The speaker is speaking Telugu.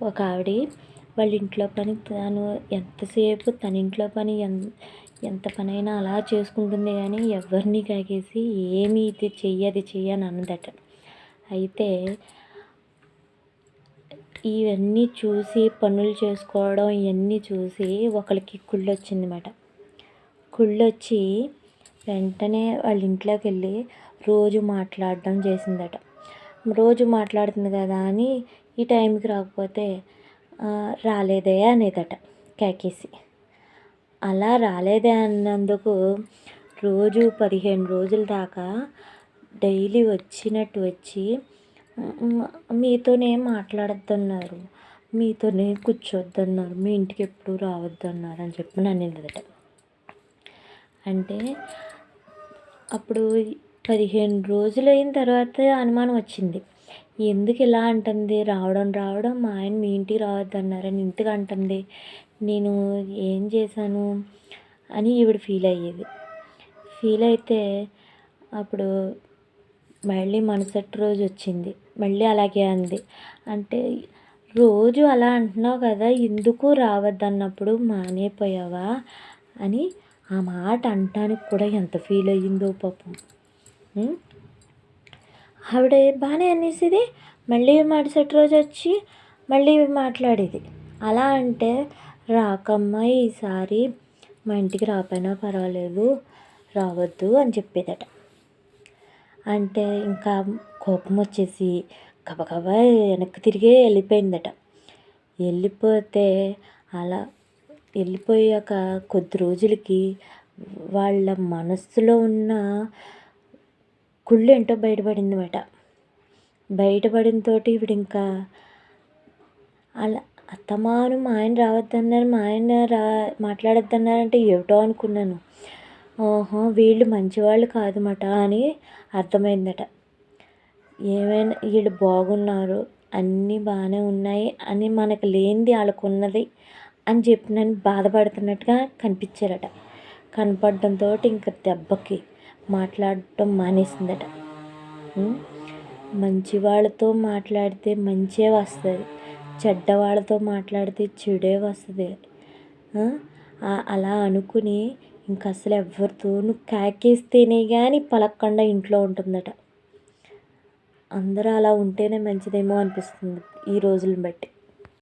ఒక ఆవిడ వాళ్ళ ఇంట్లో పని తను ఎంతసేపు తన ఇంట్లో పని ఎంత పనైనా అలా చేసుకుంటుంది కానీ ఎవరిని కాకేసి ఏమి ఇది చెయ్యి అని అన్నదట. అయితే ఇవన్నీ చూసి పనులు చేసుకోవడం ఇవన్నీ చూసి ఒకరికి కుళ్ళొచ్చిందన్నమాట. కుళ్ళొచ్చి వెంటనే వాళ్ళ ఇంట్లోకి వెళ్ళి రోజు మాట్లాడడం చేసిందట. రోజు మాట్లాడుతుంది కదా అని ఈ టైంకి రాకపోతే రాలేదే అనేదట కేకేసి. అలా రాలేదే అన్నందుకు రోజు 15 రోజుల దాకా డైలీ వచ్చినట్టు వచ్చి మీతోనే మాట్లాడొద్దన్నారు, మీతోనే కూర్చోవద్దన్నారు, మీ ఇంటికి ఎప్పుడు రావద్దన్నారు అని చెప్పి అనేదట. అంటే అప్పుడు 15 రోజులు అయిన తర్వాత అనుమానం వచ్చింది. ఎందుకు ఇలా అంటుంది, రావడం మా ఆయన మీ ఇంటికి రావద్దన్నారని ఇంటికి అంటుంది, నేను ఏం చేశాను అని ఈవిడ ఫీల్ అయితే అప్పుడు మళ్ళీ మరుసటి రోజు వచ్చింది, మళ్ళీ అలాగే అంది. అంటే రోజు అలా అంటున్నావు కదా, ఎందుకు రావద్దన్నప్పుడు మానేపోయావా అని ఆ మాట అనటానికి కూడా ఎంత ఫీల్ అయ్యిందో పాపం. ఆవిడ బాగానే అనేసేది, మళ్ళీ మరుసటి రోజు వచ్చి మళ్ళీ మాట్లాడేది. అలా అంటే రాకమ్మా ఈసారి మా ఇంటికి రాకపోయినా పర్వాలేదు, రావద్దు అని చెప్పేదట. అంటే ఇంకా కోపం వచ్చేసి గబగబా వెనక్కి తిరిగి వెళ్ళిపోయిందట. వెళ్ళిపోతే అలా వెళ్ళిపోయాక కొద్ది రోజులకి వాళ్ళ మనస్సులో ఉన్న కుళ్ళు ఏంటో బయటపడిందన్నమాట. బయటపడిన తోటి ఇప్పుడు ఇంకా అలా అత్తమాను మా ఆయన రావద్దన్నారు, మా ఆయన మాట్లాడొద్దన్నారంటే ఏమిటో అనుకున్నాను. ఓహో వీళ్ళు మంచివాళ్ళు కాదన్నమాట అని అర్థమైందట. ఏమైనా వీళ్ళు బాగున్నారు, అన్నీ బాగానే ఉన్నాయి అని మనకు లేనిది వాళ్ళకు ఉన్నది అని చెప్పి నన్ను బాధపడుతున్నట్టుగా కనిపించారట. కనపడడంతో ఇంక దెబ్బకి మాట్లాడటం మానేసిందట. మంచి వాళ్ళతో మాట్లాడితే మంచే వస్తుంది, చెడ్డవాళ్ళతో మాట్లాడితే చెడే వస్తుంది. అలా అనుకుని ఇంక అసలు ఎవరితోనూ కేకేస్తేనే కానీ పలకకుండా ఇంట్లో ఉంటుందట. అందరూ అలా ఉంటేనే మంచిదేమో అనిపిస్తుంది ఈ రోజులను బట్టి.